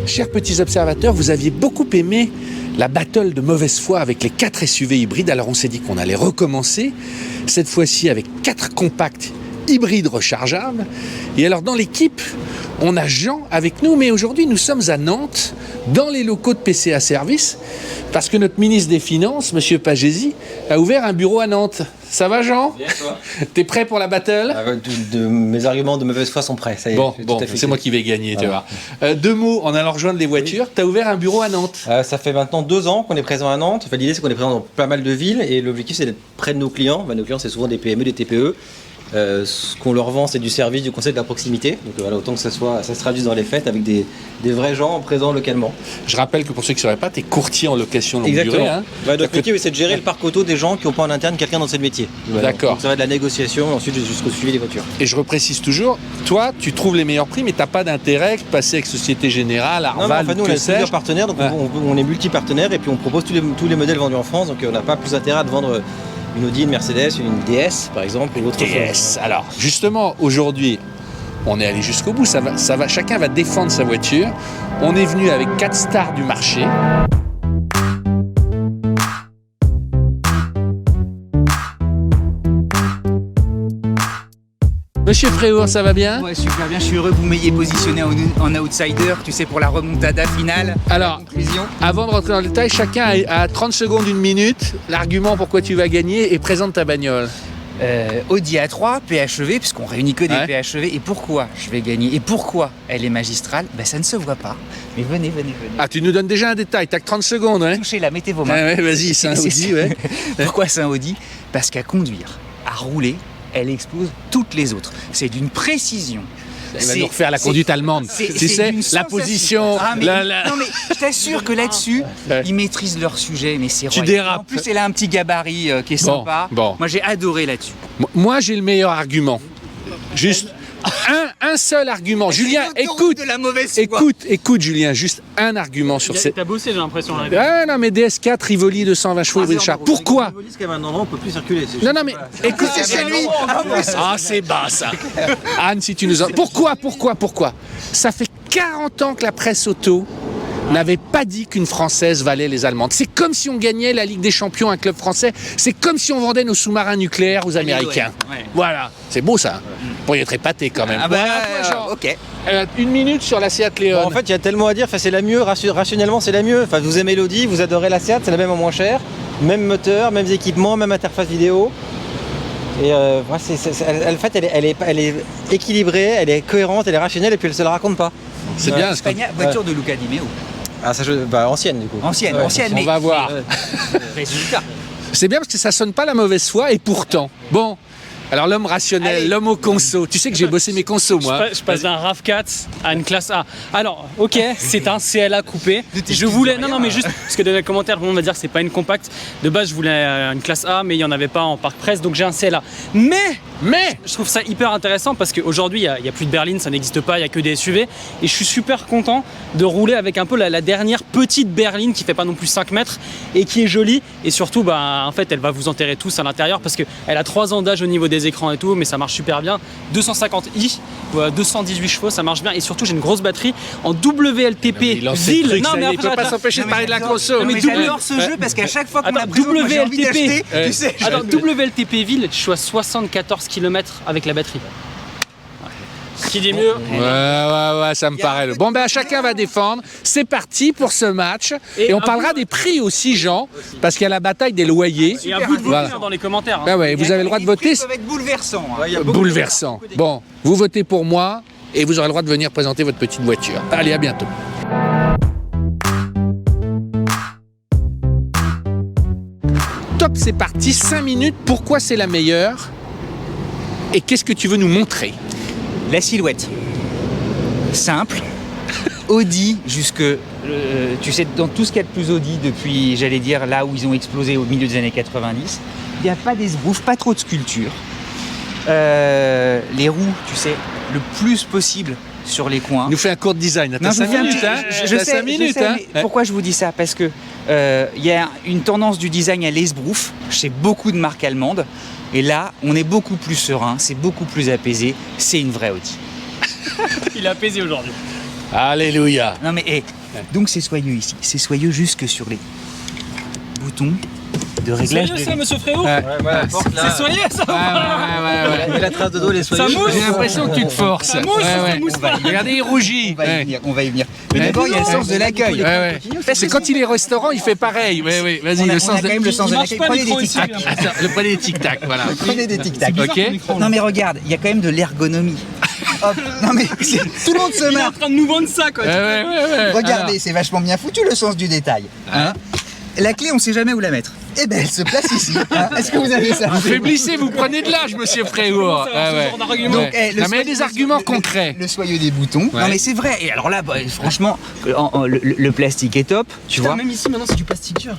Chers petits observateurs, vous aviez beaucoup aimé la battle de mauvaise foi avec les 4 SUV hybrides. Alors on s'est dit qu'on allait recommencer, cette fois-ci avec 4 compacts hybrides rechargeables. Et alors dans l'équipe, on a Jean avec nous, mais aujourd'hui nous sommes à Nantes, dans les locaux de PCA Service, parce que notre ministre des Finances, M. Pagési, a ouvert un bureau à Nantes. Ça va Jean? Bien, toi. T'es prêt pour la battle? Mes arguments de mauvaise foi sont prêts, ça y est. Bon, c'est moi qui vais gagner, tu vois. 2 mots en allant rejoindre les voitures. Tu as ouvert un bureau à Nantes. Ça fait maintenant 2 ans qu'on est présent à Nantes. Enfin, l'idée, c'est qu'on est présent dans pas mal de villes et l'objectif, c'est d'être près de nos clients. Nos clients, c'est souvent des PME, des TPE. Ce qu'on leur vend, c'est du service, du conseil, de la proximité. Donc voilà, autant que ça se traduise dans les fêtes avec des vrais gens présents localement. Je rappelle que pour ceux qui ne sauraient pas, tu es courtier en location longue Exactement. durée. Hein. Notre métier, c'est de gérer le parc auto des gens qui n'ont pas en interne quelqu'un dans ce métier. Voilà. D'accord. Donc ça va de la négociation et ensuite jusqu'au suivi des voitures. Et je reprécise toujours, toi, tu trouves les meilleurs prix, mais tu n'as pas d'intérêt de passer avec Société Générale, Arval, nous, on a plusieurs partenaires, donc on est multi-partenaires et puis on propose tous les modèles vendus en France. Donc on n'a pas plus intérêt à de vendre une Audi, une Mercedes, une DS par exemple, ou autre chose. Alors, justement, aujourd'hui, on est allé jusqu'au bout, ça va, chacun va défendre sa voiture. On est venu avec 4 stars du marché. Monsieur Fréour, ça va bien? Ouais, super bien, je suis heureux que vous m'ayez positionné en outsider, tu sais, pour la remontada finale. Alors, avant de rentrer dans le détail, chacun a 30 secondes, 1 minute, l'argument pourquoi tu vas gagner et présente ta bagnole. Audi A3, PHEV, puisqu'on réunit que des PHEV. Et pourquoi je vais gagner? Et pourquoi elle est magistrale? Ça ne se voit pas. Mais venez. Ah, tu nous donnes déjà un détail, t'as que 30 secondes, hein? Touchez là, mettez vos mains. Ouais, vas-y, c'est un Audi, ouais. Pourquoi c'est un Audi? Parce qu'à conduire, à rouler, elle explose toutes les autres. C'est d'une précision. Il va nous refaire la conduite allemande. Tu sais, la position. Non, mais je t'assure que là-dessus, ils maîtrisent leur sujet, mais c'est Tu royal. dérapes. En plus, elle a un petit gabarit qui est sympa. Bon. Moi, j'ai adoré là-dessus. Moi, j'ai le meilleur argument. Juste un seul argument. Julien, écoute. De la mauvaise foi. Écoute, Julien, juste un argument sur cette. T'as bossé, j'ai l'impression. Non, mais DS4, Rivoli, 220 chevaux, hybride charge. Pourquoi? Jusqu'à maintenant, on peut plus circuler. Non, mais écoute, C'est chez lui. Ah, c'est bas ça. Anne, si tu nous en. Pourquoi? Ça fait 40 ans que la presse auto n'avait pas dit qu'une Française valait les Allemandes. C'est comme si on gagnait la Ligue des Champions à un club français. C'est comme si on vendait nos sous-marins nucléaires aux Américains. Ouais. Voilà. C'est beau ça. Pour y être épaté quand même. Ok. 1 minute sur la Seat Leon. En fait, il y a tellement à dire. Enfin, c'est la mieux. Rationnellement, c'est la mieux. Enfin, vous aimez l'Audi, vous adorez la Seat, c'est la même en moins cher. Même moteur, mêmes équipements, même interface vidéo. Et en fait, elle est équilibrée, elle est cohérente, elle est rationnelle et puis elle se la raconte pas. C'est bien. Voiture de Luca Di Meo. Ah, ancienne du coup. Ancienne, mais On va voir. résultat. C'est bien parce que ça sonne pas la mauvaise foi et pourtant. Bon. Alors l'homme rationnel, Allez. l'homme au conso. Tu sais que j'ai bossé mes consos moi. Je passe d'un RAV4 à une classe A. Alors, ok, c'est un CLA coupé. Je voulais, non, mais juste parce que dans les commentaires, on va dire que c'est pas une compacte. De base, je voulais une classe A, mais il y en avait pas en parc presse, donc j'ai un CLA. Mais je trouve ça hyper intéressant parce qu'aujourd'hui, il y a plus de berline, ça n'existe pas, il y a que des SUV, et je suis super content de rouler avec un peu la dernière petite berline qui fait pas non plus 5 mètres et qui est jolie. Et surtout, en fait, elle va vous enterrer tous à l'intérieur parce que elle a 3 ans d'âge au niveau des écrans et tout, mais ça marche super bien. 250i, 218 chevaux, ça marche bien. Et surtout, j'ai une grosse batterie en WLTP ville. Il peut pas s'empêcher de parler de la conso. Mais j'adore ce jeu parce qu'à chaque fois qu'on a pris j'ai envie d'acheter, tu sais. Alors, WLTP ville, je suis à 74 km avec la batterie. Qui dit mieux? Ouais, ça me paraît. Bon, chacun va défendre. C'est parti pour ce match. Et on parlera des prix aussi, Jean, parce qu'il y a la bataille des loyers. Et à vous de voter Voilà. dans les commentaires. Vous avez le droit de voter. Ça va être bouleversant. Bouleversant. Bon, vous votez pour moi et vous aurez le droit de venir présenter votre petite voiture. Allez, à bientôt. Top, c'est parti. 5 minutes. Pourquoi c'est la meilleure? Et qu'est-ce que tu veux nous montrer? La silhouette. Simple. Audi jusque, tu sais, dans tout ce qu'il y a de plus Audi depuis, j'allais dire, là où ils ont explosé au milieu des années 90. Il n'y a pas d'esbrouf, pas trop de sculpture. Les roues, tu sais, le plus possible sur les coins. Il nous fait un court design. T'as 5 minutes, hein? Je sais, mais pourquoi je vous dis ça? Parce que il y a une tendance du design à l'esbrouf chez beaucoup de marques allemandes. Et là, on est beaucoup plus serein, c'est beaucoup plus apaisé. C'est une vraie Audi. Il est apaisé aujourd'hui. Alléluia. Non mais donc c'est soyeux ici. C'est soyeux jusque sur les boutons de réglage. Sérieux ça, monsieur Frérot? C'est C'est soyeux ça? Et la trace de dos, les soyeux. Ça mousse. J'ai l'impression que tu te forces. Ça mousse, ça mousse pas. Regardez, il rougit. On va y venir. Mais d'abord, il y a le sens de l'accueil. C'est quand il est au restaurant, il fait pareil. Vas-y, On a le sens quand même le sens de l'accueil. marche pas, Prenez micro des ici, tic-tac. Attends, prenez des tic-tac, voilà. Prenez des tic-tac. Ok. Non mais regarde, il y a quand même de l'ergonomie. Hop. Non mais tout le monde se Il est en marre. train de nous vendre ça quoi. Regardez, c'est vachement bien foutu le sens du détail. Hein. La clé, on sait jamais où la mettre. Eh ben, elle se place ici. Hein. Est-ce que vous avez ça? Vous faiblissez, vous prenez de l'âge, monsieur Fréhour. Donc, Non, mais des arguments concrets. Le soyeux des boutons. Ouais. Non mais c'est vrai. Et alors là, franchement, le plastique est top. Tu vois. Même ici maintenant c'est du plastique dur.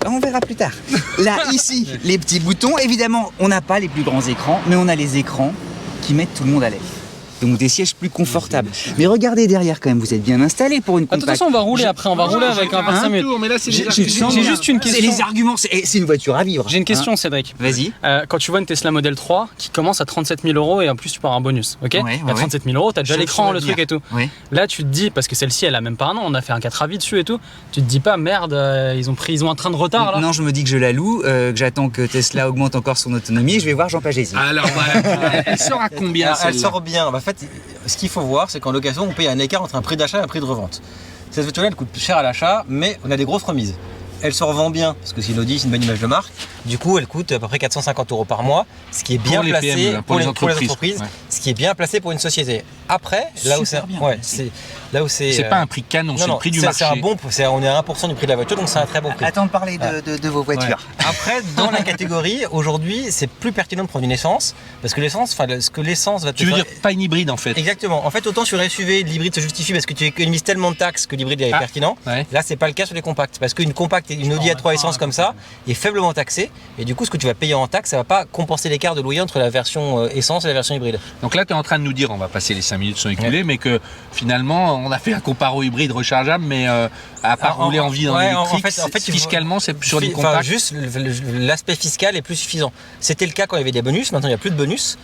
On verra plus tard. Là, ici, les petits boutons. Évidemment, on n'a pas les plus grands écrans, mais on a les écrans qui mettent tout le monde à l'aise. Donc des sièges plus confortables. Mais regardez derrière quand même, vous êtes bien installé pour une De toute compacte. façon on va rouler après, on va rouler avec un par 5 minutes. Mais là, c'est J'ai déjà- juste une C'est question. les arguments, c'est une voiture à vivre. J'ai une question Cédric. Vas-y. Quand tu vois une Tesla Model 3 qui commence à 37 000 euros et en plus tu peux avoir un bonus, ok? Ouais, À 37 000 euros, t'as déjà Je l'écran, saurais le truc dire. et tout. Oui. Là tu te dis, parce que celle-ci elle a même pas un an, on a fait un 4 avis dessus et tout, tu te dis pas merde, ils ont un train de retard là? Non, je me dis que je la loue, que j'attends que Tesla augmente encore son autonomie et je vais voir Jean Pagési. Alors voilà, elle sort à combien Alors, elle celle-là sort bien. En fait, ce qu'il faut voir, c'est qu'en location, on paye un écart entre un prix d'achat et un prix de revente. Cette voiture-là, elle coûte cher à l'achat, mais on a des grosses remises. Elle se revend bien, parce que c'est une Audi, c'est une bonne image de marque. Du coup, elle coûte à peu près 450 € par mois, ce qui est bien Pour les placé PME, pour les entreprises. Ouais. ce qui est bien placé pour une société. Après, là où c'est, Super bien ouais, placé. là où c'est, C'est pas un prix canon, c'est le prix du c'est marché. un bon, on est à 1% du prix de la voiture, donc c'est un très bon prix. Attends de parler de vos voitures. Ouais. Après, dans la catégorie, aujourd'hui, c'est plus pertinent de prendre une essence, parce que l'essence, enfin, ce que l'essence va te Tu veux faire- dire pas une hybride en fait? Exactement. En fait, autant sur SUV, l'hybride se justifie parce que tu économises tellement de taxes que l'hybride est pertinent. Ouais. Là, c'est pas le cas sur les compacts. Parce qu'une compacte, une Audi A3 essence comme ça, est faiblement taxée. Et du coup, ce que tu vas payer en taxes, ça va pas compenser l'écart de loyer entre la version essence et la version hybride. Donc là, tu es en train de nous dire, on va passer les 5 minutes sont écoulées, mais que finalement, on a fait un comparo hybride rechargeable, mais à part rouler en ville en ouais, électrique, en fait, fiscalement, c'est sur des Enfin, compacts. juste l'aspect fiscal est plus suffisant. C'était le cas quand il y avait des bonus, maintenant il n'y a plus de bonus.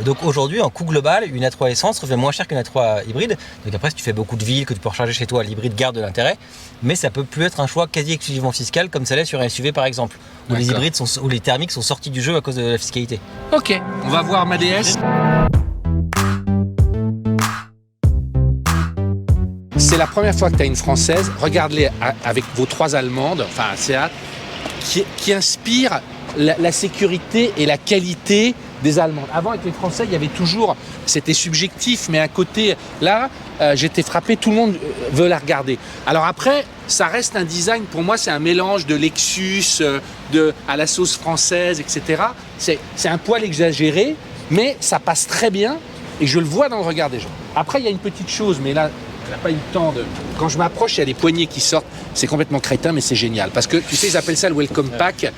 Donc aujourd'hui, en coût global, une A3 essence revient moins cher qu'une A3 hybride. Donc après, si tu fais beaucoup de villes, que tu peux recharger chez toi, l'hybride garde de l'intérêt. Mais ça peut plus être un choix quasi exclusivement fiscal, comme ça l'est sur un SUV par exemple, où les D'accord. hybrides ou les thermiques sont sortis du jeu à cause de la fiscalité. Ok, on va voir ma DS. C'est la première fois que tu as une française, regarde-les avec vos 3 allemandes, enfin Seat, qui inspirent la sécurité et la qualité des allemandes. Avant avec les français, il y avait toujours, c'était subjectif, mais un côté, là, j'étais frappé, tout le monde veut la regarder. Alors après, ça reste un design, pour moi c'est un mélange de Lexus, à la sauce française, etc. C'est un poil exagéré, mais ça passe très bien et je le vois dans le regard des gens. Après, il y a une petite chose, mais là, elle n'a pas eu le temps de... Quand je m'approche, il y a des poignées qui sortent. C'est complètement crétin, mais c'est génial. Parce que, tu sais, ils appellent ça le welcome pack.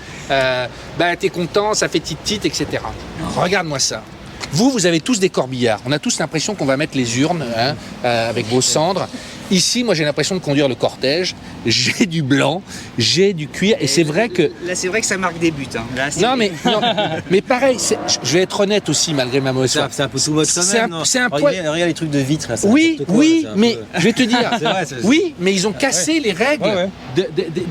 T'es content, ça fait tit-tit, etc. Regarde-moi ça. Vous avez tous des corbillards. On a tous l'impression qu'on va mettre les urnes avec vos cendres. Ici, moi, j'ai l'impression de conduire le cortège. J'ai du blanc, j'ai du cuir. Et c'est vrai que... Là, c'est vrai que ça marque des buts. Hein. Là, Non, mais pareil, je vais être honnête aussi, malgré ma mauvaise foi. C'est un peu tout mode C'est un poil... Regarde les trucs de vitre. Là, Oui, mais je vais te dire, C'est vrai, oui, mais ils ont cassé les règles Ouais,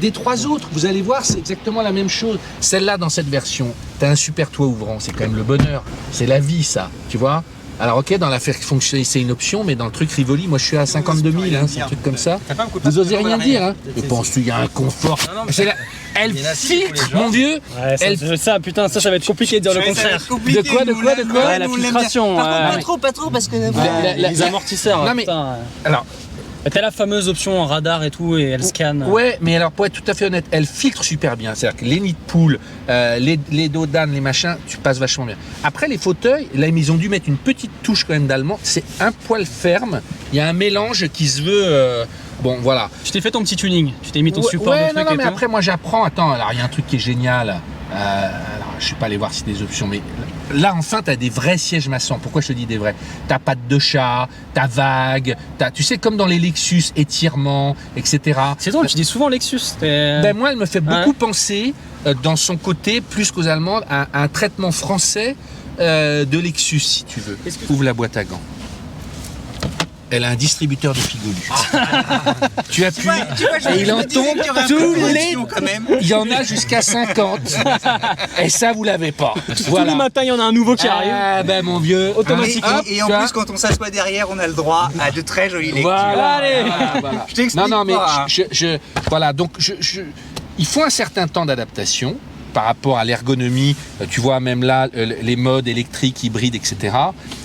des 3 autres. Vous allez voir, c'est exactement la même chose. Celle-là, dans cette version, t'as un super toit ouvrant, c'est quand même le bonheur. C'est la vie, ça, tu vois. Alors ok, dans l'affaire fonctionnelle, c'est une option, mais dans le truc Rivoli, moi je suis à 52 000, c'est un truc comme ça. Vous osez rien dire, hein. Mais penses-tu, il y a un confort. Elle filtre, mon vieux. Ouais, ça, putain, ça va être compliqué de dire le contraire. De quoi Ouais, la filtration. Par contre, pas trop, parce que... Les amortisseurs. Non, mais- putain. Alors, T'as la fameuse option radar et tout, et elle scanne. ouais, mais alors pour être tout à fait honnête, elle filtre super bien. C'est-à-dire que les nids de poule, les dos d'âne, les machins, tu passes vachement bien. Après les fauteuils, là ils ont dû mettre une petite touche quand même d'allemand. C'est un poil ferme. Il y a un mélange qui se veut. Bon, voilà. Tu t'es fait ton petit tuning, tu t'es mis ton support Ouais, de truc non, et mais tout. après moi j'apprends. Attends, alors il y a un truc qui est génial. Alors, je suis pas allé voir si des options, mais là enfin t'as des vrais sièges maçons. Pourquoi je te dis des vrais? T'as patte de chat, t'as vague, tu sais comme dans les Lexus, étirement, etc. C'est drôle, tu dis souvent Lexus. Ben moi, elle me fait beaucoup penser, dans son côté, plus qu'aux Allemandes, à un traitement français de Lexus, si tu veux. Ouvre la boîte à gants. elle a un distributeur de figolus. Tu appuies et et il en tombe tous les... quand même. Il y en a jusqu'à 50. Et ça, vous l'avez pas. Tous les matins, il y en a un nouveau qui arrive. Ah ben mon vieux. Automatiquement. Et en plus, quand on s'assoit derrière, on a le droit à de très jolies lectures. Voilà, Allez. voilà. Je t'explique Non, mais pas. voilà, donc il faut un certain temps d'adaptation par rapport à l'ergonomie. Tu vois, même là, les modes électriques, hybrides, etc.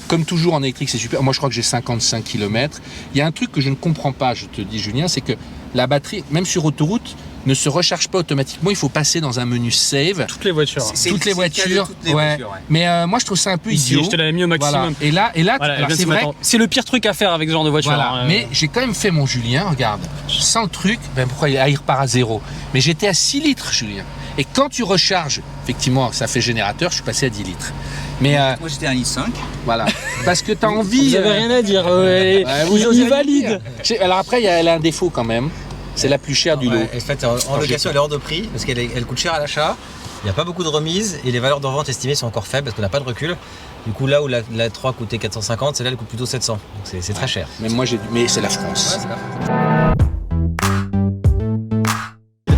Comme toujours en électrique, c'est super. Moi, je crois que j'ai 55 km. Il y a un truc que je ne comprends pas, je te dis, Julien, c'est que la batterie, même sur autoroute, ne se recharge pas automatiquement. Il faut passer dans un menu save. Toutes les voitures. Toutes les voitures. Ouais. Mais moi, je trouve ça un peu idiot. Je te l'avais mis au maximum. Voilà. Et là, Voilà, alors, elle vient de c'est se vrai. mettre c'est le pire truc à faire avec ce genre de voiture. Voilà. hein. Mais j'ai quand même fait mon Julien, regarde, sans le truc, ben pourquoi il repart à 0. Mais j'étais à 6 litres, Julien. Et quand tu recharges, effectivement, ça fait générateur, je suis passé à 10 litres. Mais Moi j'étais à 1,5 litre. voilà, parce que tu as envie... Vous avez rien à dire. il valide. Alors après, elle a un défaut quand même. C'est la plus chère du lot. En fait, en location, elle est hors de prix parce qu'elle coûte cher à l'achat. Il n'y a pas beaucoup de remises et les valeurs de revente estimées sont encore faibles parce qu'on n'a pas de recul. Du coup, là où la 3 coûtait 450, celle-là elle coûte plutôt 700. Donc c'est très cher. Mais moi, mais c'est la France.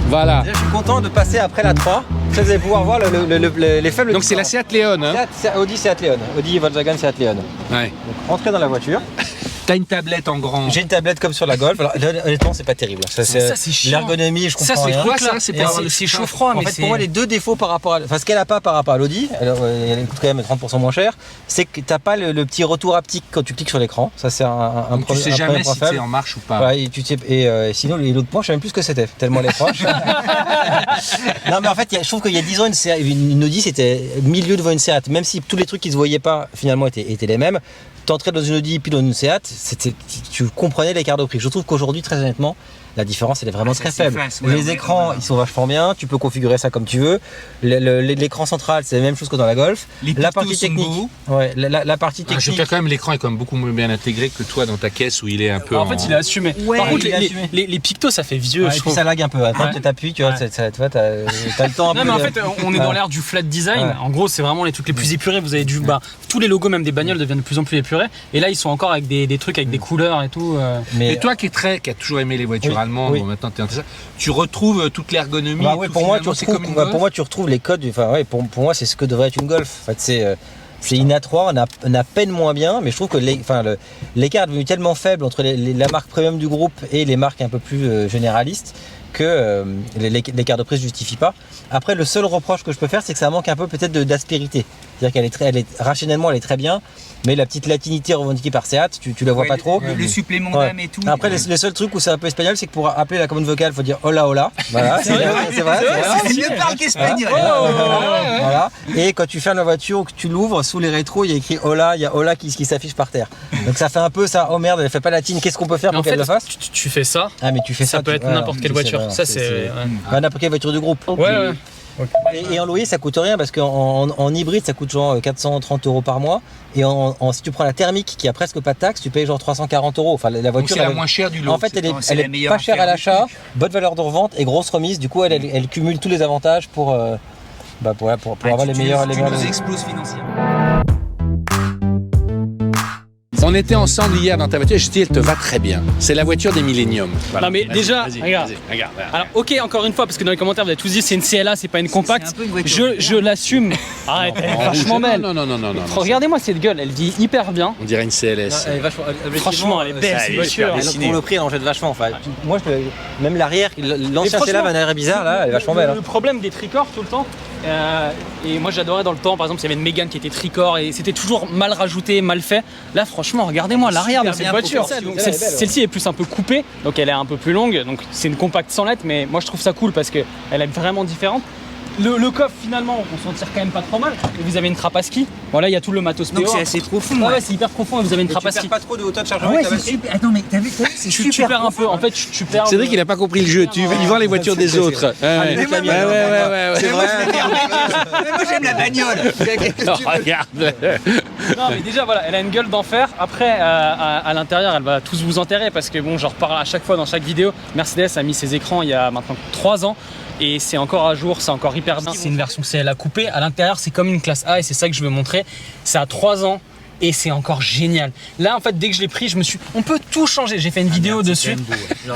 Voilà. Déjà, je suis content de passer après la 3. Ça, vous allez pouvoir voir les faibles. Donc c'est la Seat Leon, hein. Audi, Seat Leon. Audi, Volkswagen, Seat Leon. Ouais. Donc, entrez dans la voiture. T'as une tablette en grand. J'ai une tablette comme sur la Golf. Alors, honnêtement, c'est pas terrible. Ça, c'est chiant. L'ergonomie, je comprends Ça, c'est rien. quoi ça, c'est pas avoir le C'est chaud-froid. En mais fait, pour moi, les deux défauts par rapport à... Enfin, ce qu'elle a pas par rapport à l'Audi, elle coûte quand même 30% moins cher, c'est que t'as pas le petit retour haptique quand tu cliques sur l'écran. Ça, c'est un Donc, tu sais jamais si faible. c'est en marche ou pas. Ouais, sinon, l'autre point, je sais même plus ce que c'était, tellement elle est proche. Non, mais en fait, je trouve qu'il y a 10 ans, une Audi, c'était milieu devant une Seat. Même si tous les trucs qui se voyaient pas, finalement, étaient les mêmes. T'entrais dans une Audi puis dans une Seat, tu comprenais l'écart de prix. Je trouve qu'aujourd'hui, très honnêtement, la différence elle est vraiment très faible. Les écrans, ils sont vachement bien, tu peux configurer ça comme tu veux. L'écran central, c'est la même chose que dans la Golf. La partie technique, la partie Je technique. quand même l'écran est quand même beaucoup moins bien intégré que toi dans ta caisse où il est un peu. En fait, il est assumé. Ouais, Par contre, il est assumé. les pictos, ça fait vieux. Ouais, je et puis trouve. ça lag un peu. Après, tu t'appuies, tu vois, Ouais. tu vois, t'as le temps. Non mais en fait on est dans l'ère du flat design. Ouais. En gros c'est vraiment les trucs les plus épurés. Vous avez tous les logos même des bagnoles deviennent de plus en plus épurés. Et là ils sont encore avec des trucs avec des couleurs et tout. Mais Et toi qui a toujours aimé les voitures Oui, allemandes, oui. bon, maintenant t'es intéressé, tu retrouves toute l'ergonomie. bah et oui, tout, pour moi, finalement, pour moi, tu retrouves les codes. Enfin, ouais, pour moi, c'est ce que devrait être une Golf. En fait, c'est une A3, on a peine moins bien, mais je trouve que l'écart est devenu tellement faible entre la marque premium du groupe et les marques un peu plus généralistes que l'écart de prix ne justifie pas. Après, le seul reproche que je peux faire, c'est que ça manque un peu peut-être d'aspérité. C'est-à-dire rationnellement, elle est très bien, mais la petite latinité revendiquée par Seat, tu la vois pas trop. Le supplément Ouais. d'âme et tout. Après, le seul truc où c'est un peu espagnol, c'est que pour appeler la commande vocale, il faut dire hola hola. Voilà, c'est vrai. C'est mieux parle qu'espagnol. Voilà. Et quand tu fermes la voiture ou que tu l'ouvres, sous les rétros, il y a écrit hola, il y a hola qui s'affiche par terre. Donc ça fait un peu ça, oh merde, elle fait pas latine, qu'est-ce qu'on peut faire Mais en pour qu'elle fait le fasse? tu fais ça. Ah, mais tu fais ça. Ça peut être n'importe quelle voiture. Ça c'est. Bah, n'importe quelle voiture du groupe. Ouais. Et en loyer, ça coûte rien parce qu'en hybride, ça coûte genre 430 € par mois. Et si tu prends la thermique qui a presque pas de taxe, tu payes genre 340 €. Enfin, la Donc voiture. c'est la moins chère du lot. En fait, elle c'est la est meilleure pas chère à affaire l'achat, bonne valeur de revente et grosse remise. Du coup, elle cumule tous les avantages pour avoir les meilleurs. Tu nous exploses financièrement. On était ensemble hier dans ta voiture et je dis elle te va très bien. C'est la voiture des Millennium. Voilà. Non mais Vas-y, déjà, vas-y, regarde. vas-y, regarde. Alors ok encore une fois parce que dans les commentaires vous avez tous dit c'est une CLA, c'est pas une compacte. C'est un peu une voiture. Je l'assume. Arrête, elle est En vachement rouge. belle. Non. Regardez-moi cette gueule, elle vit hyper bien. On dirait une CLS. Franchement, elle est belle cette voiture. Pour le prix, elle en jette vachement. Enfin, moi, même l'arrière, l'ancien franchement, CLA avait un air bizarre là, elle est vachement belle. Le problème des tricorps tout le temps, et moi j'adorais dans le temps, par exemple, il y avait une Mégane qui était tricorps et c'était toujours mal rajouté, mal fait. Là, franchement, regardez-moi l'arrière de cette bien voiture. proportionné. Donc, Elle est belle, celle-ci est plus un peu coupée, donc elle est un peu plus longue. Donc c'est une compacte sans lettres, mais moi je trouve ça cool parce qu'elle est vraiment différente. Le coffre finalement, on s'en tire quand même pas trop mal. Et vous avez une trappe à ski. Voilà, il y a tout le matos Donc PO. c'est assez profond. Ah ouais, c'est hyper profond et vous avez une trappe à ski. pas trop de hauteur de chargement. Ouais, c'est super. Attends, mais t'as vu, c'est Tu super. perds un peu. En fait, tu perds. Cédric, il a pas compris le jeu. Il vend les voitures des autres. Ouais. les camions. Ouais. C'est vrai. Mais moi j'aime la bagnole. Non, regarde. Non mais déjà voilà, elle a une gueule d'enfer. Après à l'intérieur elle va tous vous enterrer parce que bon j'en reparle à chaque fois dans chaque vidéo. Mercedes a mis ses écrans il y a maintenant 3 ans et c'est encore à jour, c'est encore hyper bien. C'est une version CLA coupée, à l'intérieur c'est comme une classe A et c'est ça que je veux montrer. C'est à 3 ans et c'est encore génial. Là en fait dès que je l'ai pris, on peut tout changer. J'ai fait une vidéo dessus.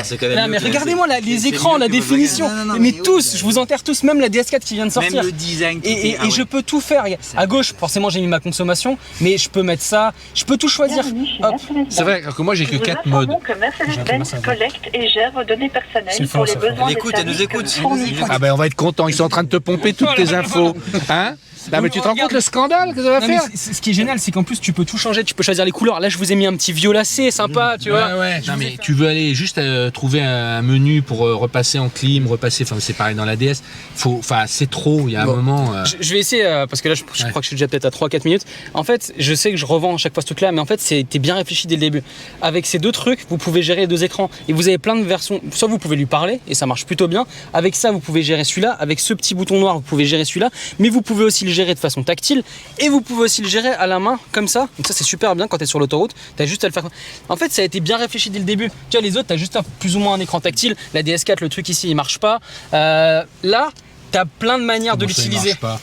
C'est quand même Là, mais mieux que regardez-moi là, les c'est écrans, mieux la que vos définition, bagages. Non, mais mais tous, je vous enterre tous, même la DS4 qui vient de sortir. Même le design. Et je peux tout faire. À gauche, forcément, j'ai mis ma consommation, mais je peux mettre ça, je peux tout choisir. Hop. C'est vrai que moi j'ai que 4 modes. Que Mercedes-Benz collecte et gère vos données personnelles C'est pour fort, les ça. besoins Elle des écoute, elle nous services que écoute. vous fournissez. Ah ben on va être content, ils sont en train de te pomper toutes tes infos. Hein? Non mais tu te rends compte le scandale que ça va Non, mais faire? ce qui est génial, c'est qu'en plus tu peux tout changer, tu peux choisir les couleurs. Là, je vous ai mis un petit violacé, sympa, tu vois. Ouais. Non mais tu veux aller juste trouver un menu pour repasser en clim, repasser, enfin c'est pareil dans la DS. Enfin c'est trop, il y a un moment. Je vais essayer, parce que là, je crois que je suis déjà peut-être à 3-4 minutes. En fait, je sais que je revends à chaque fois ce truc-là, mais en fait, c'était bien réfléchi dès le début. Avec ces deux trucs, vous pouvez gérer les deux écrans. Et vous avez plein de versions. Soit vous pouvez lui parler, et ça marche plutôt bien. Avec ça, vous pouvez gérer celui-là. Avec ce petit bouton noir, vous pouvez gérer celui-là. Mais vous pouvez aussi le gérer de façon tactile. Et vous pouvez aussi le gérer à la main, comme ça. Donc ça, c'est super bien quand tu es sur l'autoroute. Tu as juste à le faire. En fait, ça a été bien réfléchi dès le début. Tu vois, les autres, tu as juste plus ou moins un écran tactile. La DS4, le truc ici, il marche pas. Là, t'as plein de manières de l'utiliser. Il marche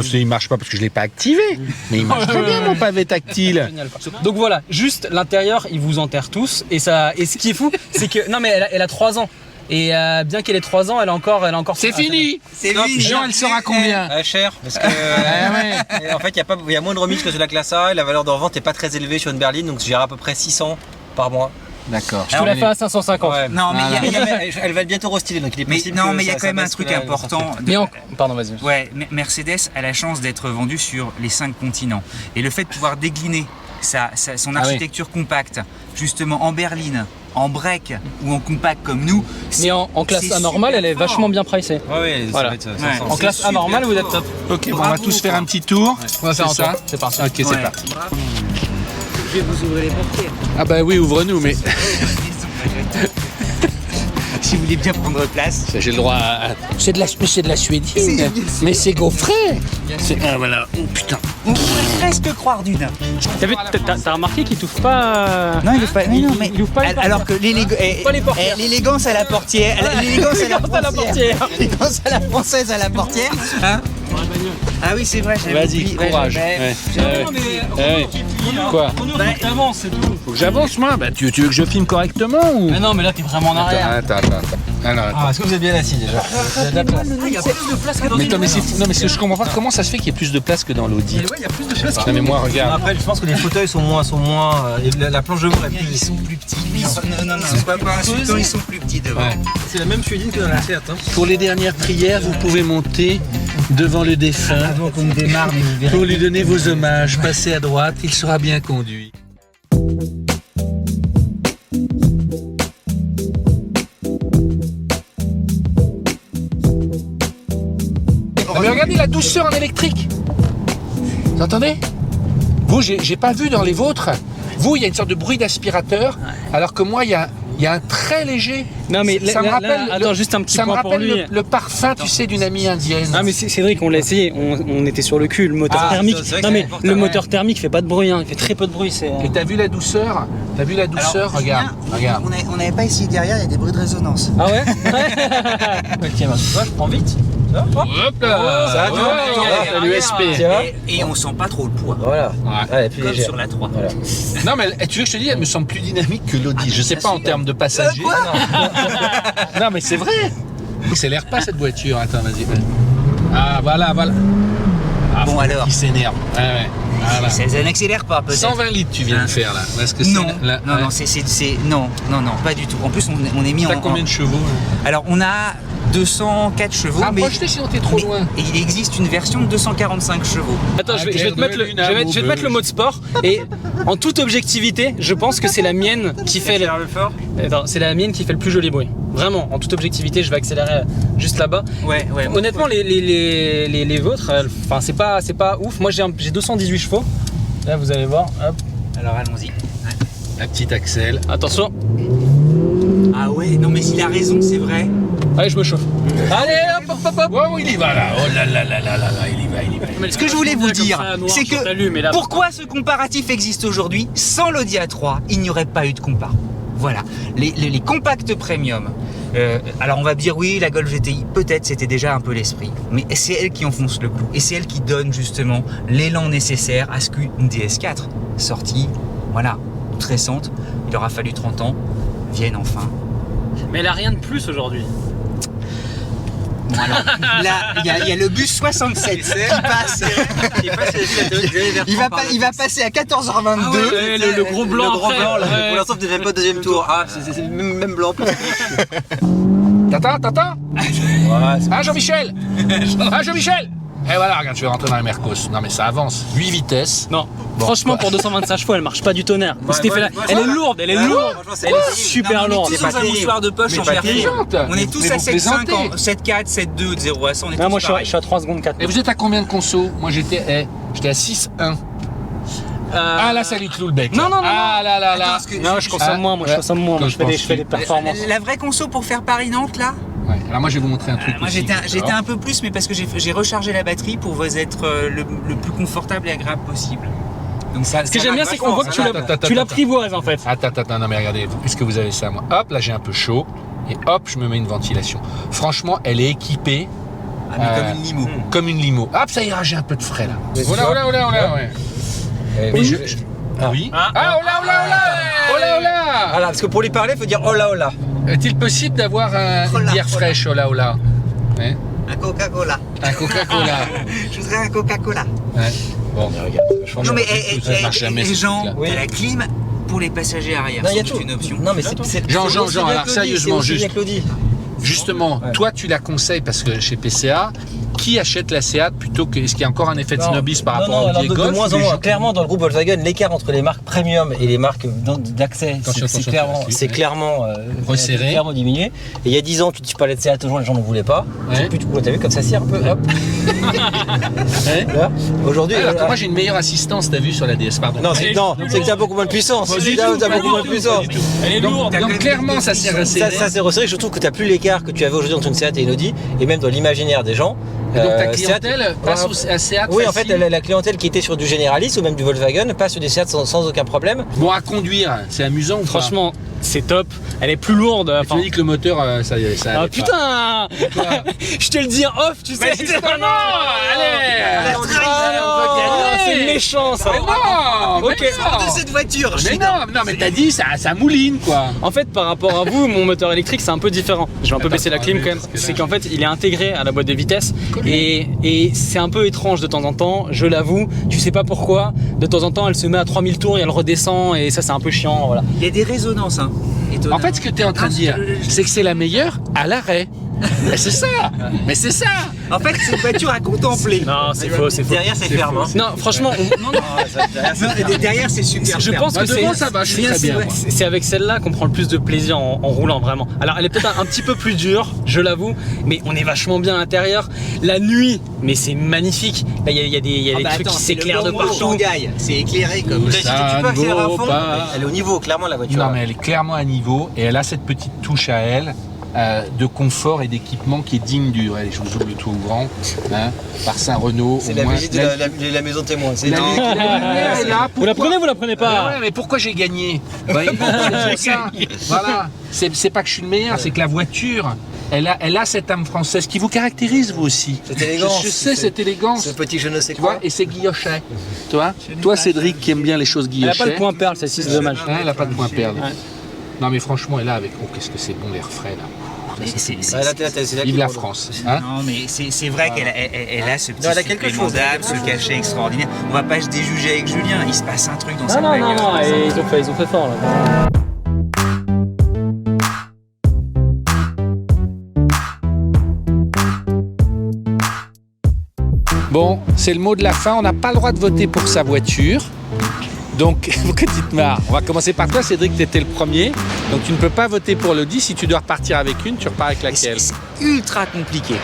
pas. Il marche pas parce que je l'ai pas activé. Mais il marche très bien mon pavé tactile. Génial. Donc voilà, juste l'intérieur, il vous enterre tous. Et ce qui est fou, c'est que. Non, mais elle a 3 ans. Et bien qu'elle ait 3 ans, elle a encore. C'est fini. C'est fini. Jean, elle sera combien? cher parce que en fait il y a moins de remise que sur la classe A et la valeur de revente n'est pas très élevée sur une berline, donc je gère à peu près 600 par mois. D'accord. Je te la fais à 550. Ouais. Non, mais il y a- Elle va bientôt restyler, donc il est possible. non, que mais il y a ça quand même un baisse truc que la- important. Pardon, vas-y. Ouais, Mercedes a la chance d'être vendue sur les 5 continents. Et le fait de pouvoir décliner son architecture compacte, justement en berline, en break ou en compact comme nous. Mais en classe c'est A normale, super elle est fort. vachement bien pricée. Ouais, ça Voilà. va être ça. Ouais. En classe A normale, vous êtes top. Ok, bon, on va tous faire un petit tour. On va faire un ça. tour. C'est parti. Ok, c'est Ouais. parti. Je vais vous ouvrir les portières. Ah bah oui, ouvre-nous, mais Si vous voulez bien prendre place. j'ai le droit à... C'est de la suédine, mais c'est gaufré. Ah voilà, oh putain. On pourrait presque croire d'une. T'as remarqué qu'il t'ouvre pas. Non, il ouvre pas. Mais non, mais il ouvre pas les alors que Pas les portières. l'élégance à la portière, l'élégance à la L'élégance à la portière. l'élégance à la française à la portière. Hein ah oui, c'est vrai. j'avais Vas-y, oublié. Ouais, courage. ouais. Ouais. Non, mais Ouais. Quoi? avance, c'est tout. Faut que j'avance moi. Bah tu veux que je filme correctement ou? Mais non, mais là, t'es vraiment en arrière. Attends. Alors, attends. Est-ce que vous êtes bien assis déjà? Il y a plus de place que dans Mais une attends, mais voiture. c'est non mais ce que je comprends pas, comment ça se fait qu'il y ait plus de place que dans l'Audi? Ouais, il y a plus de place. Non mais moi regarde. Après, je pense que les fauteuils sont moins et la planche de voile est Ils plus. sont plus petits. Non, sois pas insultant, ils sont plus petits devant. Ouais. C'est la même suédine que dans la Seat. Pour les dernières prières, vous pouvez monter devant le défunt Avant qu'on démarre, mais vous verrez. pour lui donner vos hommages. Passez à droite, il sera bien conduit. Ah, mais regardez la douceur en électrique. Vous entendez? Vous, j'ai pas vu dans les vôtres. Vous, il y a une sorte de bruit d'aspirateur, alors que moi, il y a un très léger. Non, mais ça me là, rappelle. attends, juste un petit ça me point pour rappelle lui. le parfum, tu sais, d'une amie indienne. Ah mais Cédric, on l'a essayé, on était sur le cul, le moteur Ah, thermique. c'est vrai que Non c'est mais important, le ouais. moteur thermique fait pas de bruit, hein. Il fait très peu de bruit. C'est. Et t'as vu la douceur? T'as vu la douceur? Regarde, regarde. On n'avait pas essayé derrière, il y a des bruits de résonance. Ah ouais? Tiens, bah, je prends vite. Hop là! Ça ouais, va, l'USP. Et on sent pas trop le poids. Voilà. Ouais. est plus Comme légère. sur la 3. Non mais tu veux que je te dise, elle me semble plus dynamique que l'Audi. Je sais pas en termes de passagers. Non mais c'est vrai. Il s'élère pas cette voiture. Attends, vas-y. Ah voilà. Ah, Bon, faut alors. qu'il s'énerve. Ouais. Voilà. Ça n'accélère pas peut-être. 120 litres tu viens de faire là. Est-ce que Non, c'est là, non, ouais. non, non, pas du tout. En plus, on est mis T'as en. combien de chevaux là? Alors, on a 204 chevaux, mais Rapproche-toi sinon t'es trop loin. et il existe une version de 245 chevaux. Attends, je vais guerre te mettre de le, lune, je vais te mettre le mot de sport. Et en toute objectivité, je pense que c'est la mienne qui fait. le fort. Attends, c'est la mienne qui fait le plus joli bruit. Vraiment, en toute objectivité, je vais accélérer juste là-bas. Ouais. Honnêtement, les vôtres, enfin c'est pas ouf. Moi j'ai 218 chevaux. Là vous allez voir. Hop. Alors, allons-y. La petite Axel. Attention. Ah ouais, non, mais il a raison, c'est vrai. Allez, je me chauffe. Allez, hop. Oh il y va là. Oh là là, il y va. Ce que je voulais vous dire, c'est que que pourquoi ce comparatif existe aujourd'hui? Sans l'Audi A3, il n'y aurait pas eu de compar. Voilà, les compacts premium. Alors on va me dire oui, la Golf GTI, peut-être c'était déjà un peu l'esprit, mais c'est elle qui enfonce le clou et c'est elle qui donne justement l'élan nécessaire à ce qu'une DS4 sortie, voilà, toute récente, il aura fallu 30 ans, vienne enfin. Mais elle a rien de plus aujourd'hui. Bon alors, là, il y a le bus 67 qui passe. Il va passer à 14h22. Ah ouais, le gros blanc Le gros après. blanc, là. Ouais. Pour l'instant, tu ne fais pas deuxième tour. Ah, c'est le même blanc. Tata Ah, Jean-Michel Ah, Jean-Michel Et voilà, regarde, je vais rentrer dans la Mercos. Non, mais ça avance. 8 vitesses. Non, Bon, franchement, quoi. pour 225 chevaux, elle marche pas du tonnerre. Ouais, Cet effet-là, ouais, elle ouais, est lourde, elle est lourde. Franchement, c'est Elle est terrible. super Non, mais lourde. tous dans un mouchoir de poche Mais en pas fer. terrible. On est tous Mais à vous 7,5 plaisantez. ans, 7,4, 7,2, de 0 à 100, on est Non, tous moi je pareils. suis à 3 secondes 4. Et vous êtes à combien de conso? Moi, j'étais à 6,1. Ah, là, ça lui cloue le bec. Non, là. non, non, Ah, là, là, là. Attends, parce que- Non, je consomme Ah, moins, moi je ouais. consomme moins. Moi, Je je fais pense des que- performances. La vraie conso pour faire Paris-Nantes là, Ouais. Alors, moi, je vais vous montrer un truc moi aussi. j'étais un peu plus, mais parce que j'ai rechargé la batterie pour vous être le plus confortable et agréable possible. Donc ça, Ce que j'aime bien, c'est qu'on voit que tu l'apprivoises en fait. Attends, non, mais regardez, est-ce que vous avez ça, moi? Hop, là, j'ai un peu chaud. Et hop, je me mets une ventilation. Franchement, elle est équipée comme une limo. comme une limo. Hop, ça ira, j'ai un peu de frais, là. Oh là, ouais. Mais oui. Ah. Oh là. Voilà, parce que pour lui parler, il faut dire oh là oh là. Est-il possible d'avoir une bière fraîche, oh là? Ouais. Un Coca-Cola. Un Coca-Cola. Je voudrais un Coca-Cola. Ouais. Bon, Non mais ça marche jamais, les ce gens, truc-là. t'as la clim pour les passagers arrière. Non, il y a c'est tout. une option. Non, mais c'est Jean, aussi bien alors, Claudie, sérieusement, c'est aussi juste. bien Claudie. Justement, Ouais. toi, tu la conseilles parce que chez PCA, qui achète la Seat plutôt que. Est-ce qu'il y a encore un effet de snobisme par rapport au alors, Golf de moins en les moins. gens- Clairement, dans le groupe Volkswagen, l'écart entre les marques premium et les marques d'accès, Attention, c'est ouais. clairement Resserré. c'est clairement diminué. Et il y a 10 ans, tu parlais de Seat aux gens, les gens n'en voulaient pas. Ouais. Puis, t'as vu comme ça tire un peu. Hop. Ouais. Là. Aujourd'hui, Alors que moi, j'ai une meilleure assistance, t'as vu, sur la DS, pardon. non, c'est que t'as beaucoup moins de puissance. T'as beaucoup moins de puissance. Elle est lourde. Donc clairement, ça s'est resserré. Ça s'est resserré. Je trouve que t'as plus l'écart que tu avais aujourd'hui entre une Seat et une Audi, et même dans l'imaginaire des gens. Et donc ta Seat- clientèle passe à Seat. Oui, en facile. fait, la clientèle qui était sur du Généraliste ou même du Volkswagen passe sur des Seat sans aucun problème. Bon, à conduire, c'est amusant ou pas? Franchement, c'est top. Elle est plus lourde. Tu me dis que le moteur, ça allait Ah pas. putain Je te le dis en off, tu sais. justement, allez, on va gagner. C'est méchant ça. Mais non, Ok. mais non. de cette voiture. Mais non, mais t'as dit, ça mouline, quoi. En fait, par rapport à vous, mon moteur électrique, c'est un peu différent. Je vais un peu Attends, baisser la clim quand même. parce que là- C'est qu'en fait, il est intégré à la boîte de vitesse. Et c'est un peu étrange de temps en temps, je l'avoue. Tu sais pas pourquoi. De temps en temps, elle se met à 3000 tours et elle redescend. Et ça, c'est un peu chiant. Voilà. Il y a des résonances, hein. Étonnamment. En fait, ce que tu es en train de dire, c'est que c'est la meilleure à l'arrêt. Mais c'est ça. Mais c'est ça. En fait, c'est une voiture à contempler. Non, c'est faux, c'est faux. Derrière, c'est ferme. Hein. Non, franchement, non, non. Non, derrière, c'est super Je ferme. pense que Moi, devant, ça va, je suis très bien, moi. c'est avec celle-là qu'on prend le plus de plaisir en roulant, vraiment. Alors, elle est peut-être un petit peu plus dure, je l'avoue, mais on est vachement bien à l'intérieur. La nuit, mais c'est magnifique. Là, il y a des trucs qui s'éclairent de partout. Shanghai. C'est éclairé comme Ça tu peux accélérer à ne vaut fond. pas. Elle est au niveau, clairement, la voiture. Non, mais elle est clairement à niveau et elle a cette petite touche à elle de confort et d'équipement qui est digne du. Allez, je vous ouvre le tout grand. Hein, par Saint-Renaud. C'est au la moins. visite de la maison témoin. C'est La lumière est là. Vous la Pourquoi prenez, vous la prenez Ah pas ouais, mais pourquoi j'ai gagné? C'est ça. Voilà. C'est pas que je suis le meilleur, c'est que la voiture, elle a cette âme française qui vous caractérise, vous aussi. Cette élégance. Je sais, cette élégance. Ce petit je ne sais Tu vois, quoi. et c'est guilloché. Toi, Cédric, qui aime bien les choses Elle a guillochet. pas de point perle, celle-ci, c'est dommage. Ouais, elle a pas de point perle. Ouais. Non, mais franchement, elle a avec. Oh, qu'est-ce que c'est bon l'air frais là. Ouais, là, c'est là Vive qu'il la faut- France. Hein. Non, mais c'est vrai qu'elle a ce petit Non, elle a quelque chose, supplément d'âme, ce cachet extraordinaire. On va pas se déjuger avec Julien, il se passe un truc dans Non, sa non, non, bagnole. non, et ils ont fait fort là. Bon, c'est le mot de la fin. On n'a pas le droit de voter pour sa voiture. Donc, petite marre. On va commencer par toi, Cédric, tu étais le premier. Donc, tu ne peux pas voter pour l'Audi. Si tu dois repartir avec une, tu repars avec laquelle? C'est ultra compliqué.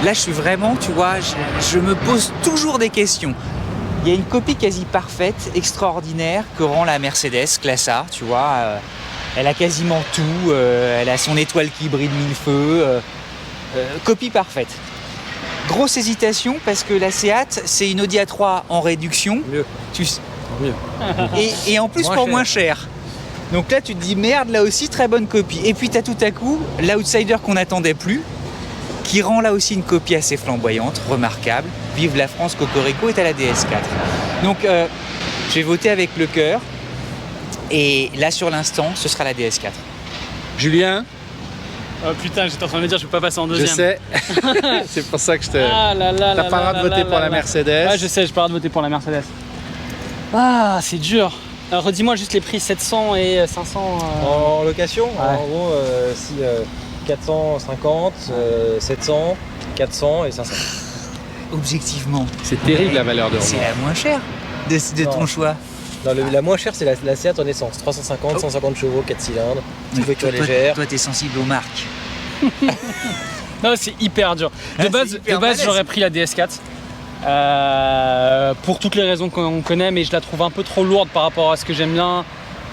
Là, je suis vraiment, tu vois, je me pose toujours des questions. Il y a une copie quasi parfaite, extraordinaire, que rend la Mercedes classe A, tu vois. Elle a quasiment tout. Elle a son étoile qui brille de mille feux. Copie parfaite. Grosse hésitation parce que la Seat, c'est une Audi A3 en réduction. Mieux. Tu... Mieux. Et en plus Moins pour cher. moins cher. Donc là, tu te dis merde, là aussi, très bonne copie. Et puis, tu as tout à coup l'outsider qu'on n'attendait plus, qui rend là aussi une copie assez flamboyante, remarquable. Vive la France, Cocorico est à la DS4. Donc, je vais voter avec le cœur. Et là, sur l'instant, ce sera la DS4. Julien, Oh putain, j'étais en train de me dire, je peux pas passer en deuxième. je sais. C'est pour ça que je te... Ah là là T'as là pas le droit là de voter là pour là la là. Mercedes. Ouais, je sais, j'ai pas le droit de voter pour la Mercedes. Ah, c'est dur. Alors, redis-moi juste les prix 700 et 500. En location, Ouais. en gros, si 450, 700, 400 et 500. Objectivement, C'est terrible la valeur de c'est Renault. la moins chère de ton Non. choix. Non, la moins chère, c'est la Seat Renaissance. 350, 150 chevaux, 4 cylindres, petite voiture légère. Toi, t'es sensible aux marques. Non, c'est hyper dur. De c'est base, hyper balèze. j'aurais pris la DS4. Pour toutes les raisons qu'on connaît, mais je la trouve un peu trop lourde par rapport à ce que j'aime bien.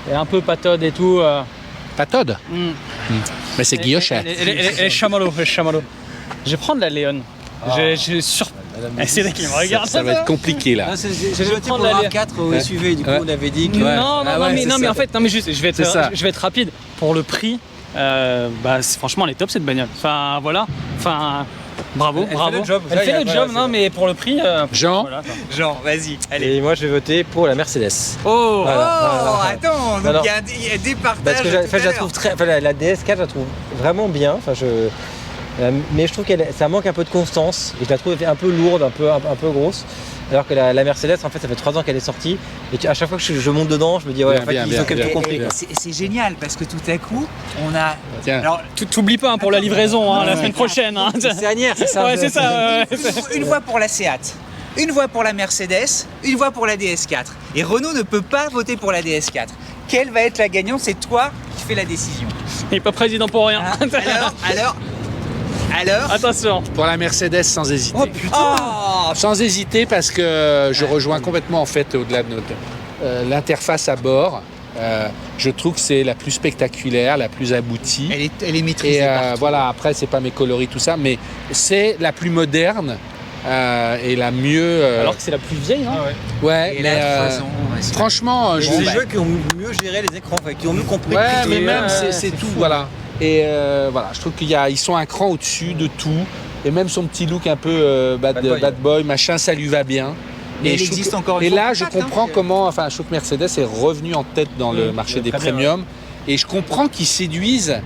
Elle est un peu patode et tout. Pas Todd, Mm. mais c'est Guillochet. Elle est chamallow, elle est chamallow. Je vais prendre la Léon. Je sur... Eh, c'est vrai qu'il me regarde. Ça va être compliqué là. J'ai voté prendre pour la un Léa. 4 au SUV, du coup Ouais. on avait dit que... Non, Ah ouais, c'est non, mais ça. en fait, non, mais juste, je vais C'est ça. être rapide. Pour le prix, franchement, elle est top cette bagnole. Enfin, voilà. Enfin, bravo, Elle bravo. fait le job, Elle ça, fait y a le pas- job, c'est non, bon. mais pour le prix. Jean, Voilà, quoi. Genre, vas-y, allez. Et moi je vais voter pour la Mercedes. Oh, Voilà. Attends, Non, non. il y a des partages. Parce que tout à je la l'heure. trouve très... Enfin, la DS4, je la trouve vraiment bien. Enfin, mais je trouve que ça manque un peu de constance. Et je la trouve un peu lourde, un peu grosse. Alors que la Mercedes, en fait, ça fait 3 ans qu'elle est sortie. Et à chaque fois que je monte dedans, je me dis, ouais, Bien, en fait, bien, ils bien, ont quelque bien. chose compris. Et quoi. c'est génial parce que tout à coup, on a. tiens. Alors, t'oublies pas hein, pour la livraison hein, la semaine prochaine. Hein. C'est Agnières, c'est ça. Ouais, c'est ça. ouais. une voix pour la Seat, une voix pour la Mercedes, une voix pour la DS4. Et Renault ne peut pas voter pour la DS4. Quelle va être la gagnante? C'est toi qui fais la décision. Il est pas président pour rien. Hein alors. Attention. pour la Mercedes sans hésiter. Oh, Sans hésiter parce que je rejoins complètement en fait au-delà de notre l'interface à bord. Je trouve que c'est la plus spectaculaire, la plus aboutie. elle est maîtrisée. Et partout. voilà, après c'est pas mes coloris tout ça, mais c'est la plus moderne et la mieux. Alors que c'est la plus vieille, non ouais, Et mais elle a 3 ans. ouais, c'est- franchement, je C'est vous des jeux qui ont mieux géré les écrans, enfin, qui ont mieux compris. ouais, le mais prix. même c'est tout, voilà. Et voilà, je trouve ils sont un cran au-dessus de tout. Et même son petit look un peu bad boy, machin, ça lui va bien. Mais Et elle je trouve existe que- encore une Et fois là, en je contact, comprends hein. comment, enfin, je trouve que Mercedes est revenu en tête dans le marché des très bien, premiums. Et je comprends qu'ils séduisent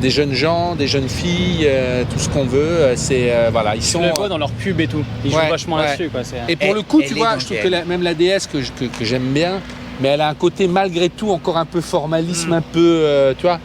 des jeunes gens, des jeunes filles, tout ce qu'on veut. C'est voilà, ils Tu sont. le vois dans leur pub et tout. Ils jouent Ouais, vachement ouais. là-dessus. Quoi. C'est- Et pour Elle- le coup, elle tu est vois, dans je trouve le que même la DS que j'aime bien, mais elle a un côté malgré tout encore un peu formalisme, un peu, tu vois.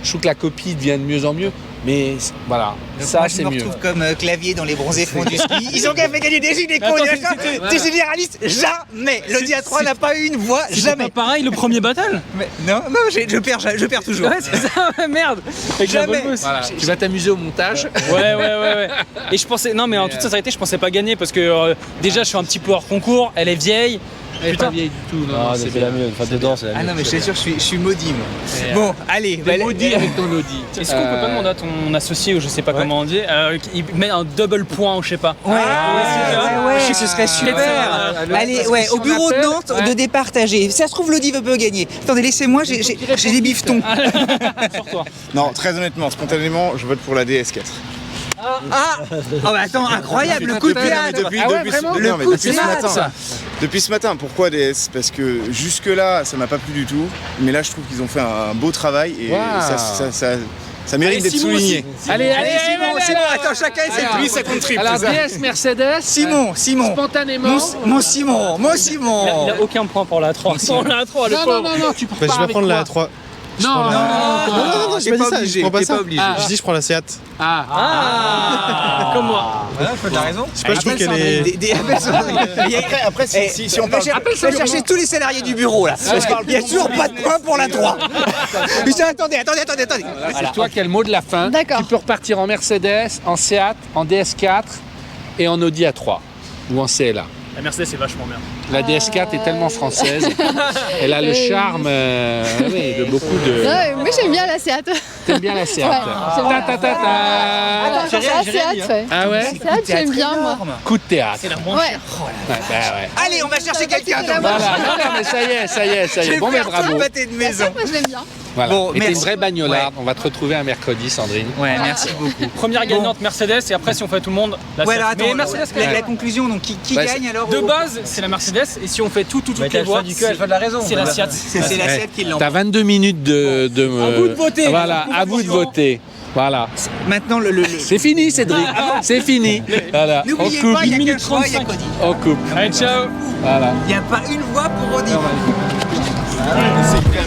Je trouve que la copie devient de mieux en mieux, mais voilà, Donc ça moi, je c'est me mieux. retrouve comme Clavier dans les bronzés fonds du ski. Ils ont quand même fait gagner des gilets Mais attends, cons, c'est- des généralistes. Jamais. L'Audi A3 c'est- n'a pas eu une voix. C'est Jamais. pas pareil le premier battle Mais non, je perds toujours. Ouais, c'est ça, ouais, merde Avec la Jamais. Volvo aussi. Voilà. Tu vas t'amuser au montage. Ouais. Et je pensais, non mais en toute sincérité, je pensais pas gagner parce que déjà je suis un petit peu hors concours, elle est vieille. Elle est Putain. pas vieille du tout, non, Ah, non, mais c'est c'est bien. la mieux. Enfin, dedans, c'est la mieux. Ah non, mais je t'assure, je suis maudit, moi. Et, Bon, allez. T'es maudit avec ton Audi. Est-ce qu'on peut pas demander à ton associé ou je sais pas comment on dit, qu'il met un double point ou je sais pas. Ouais, ouais, je sais que ce serait super. Allez, parce que ouais, si au on bureau de appelle, Nantes, ouais. de départager. Si ça se trouve, l'Audi peut gagner. Attendez, laissez-moi, j'ai des bifetons. Sur toi. Non, très honnêtement, spontanément, je vote pour la DS4. Ah oh, bah attends, incroyable, le coup de théâtre. Ah ouais, vraiment Le non, mais coup de depuis ce théâtre. matin. Depuis ce matin, pourquoi DS? Parce que jusque-là, ça m'a pas plu du tout. Mais là, je trouve qu'ils ont fait un beau travail et Wow. ça mérite Allez, d'être Simon souligné. aussi. Allez, Simon, Simon, attends, chacun essaie Alors, de Lui, ça compte triple. Alors c'est ça. DS Mercedes, Simon, spontanément. mon Simon. Il a aucun point pour la 3. Pour la 3, le Non, pauvre. non, tu peux Bah, je vais prendre la 3. Non, prends la- Non, j'ai t'es pas pas dit ça, obligé, je prends pas t'es ça. pas obligé. Je dis je prends la Seat. Ah, comme moi. T'as raison. Je sais pas, je trouve qu'elle est... Après, si on parle. Va chercher tous les salariés du bureau là. Il n'y a toujours pas de point pour la 3. Putain, attendez. C'est toi qui as le mot de la fin. D'accord. Tu peux repartir en Mercedes, en Seat, en DS4 et en Audi A3 ou en CLA. La Mercedes est vachement bien. La DS4 est tellement française. Elle a le charme oui, de beaucoup de... Ouais, moi j'aime bien la Seat. T'aimes bien la Seat? Ouais, j'aime bien. Ta ta ta ta. Attends, j'ai rien la dit, Seat, ouais. Ah ouais? Seat, j'aime bien moi. Coup de théâtre. C'est la moins Ouais. chère. Ouais, bah ouais. Allez, on va chercher quelqu'un d'autre. Voilà, non, mais ça y est, ça y est, ça y est. Bon, mais bravo. pâté de La maison. Seat, moi je l'aime bien. Voilà. Bon, Et t'es une merci. vraie bagnolarde. On va te retrouver un mercredi, Sandrine. Ouais, merci beaucoup. Première gagnante Mercedes et après si on fait tout le monde, la Ouais, Seat. alors, Mais attends, Mercedes quand la même. conclusion, donc qui Bah, gagne alors De au- base, c'est la Mercedes et si on fait toutes Bah, les t'as voix, le choix du cul, elle fait de la raison. c'est la Seat. C'est la Ouais. Seat qui T'as l'emporte. 22 minutes de À vous de voter. Voilà, à vous de voter. Voilà. Maintenant, C'est fini, Cédric. C'est fini. Voilà. On N'oubliez coupe. pas, il y a 1 minute qu'un choix, il y a 35. Cody. On coupe. Allez, ciao. Voilà. Il n'y a pas une voix pour Rodi. C'est hyper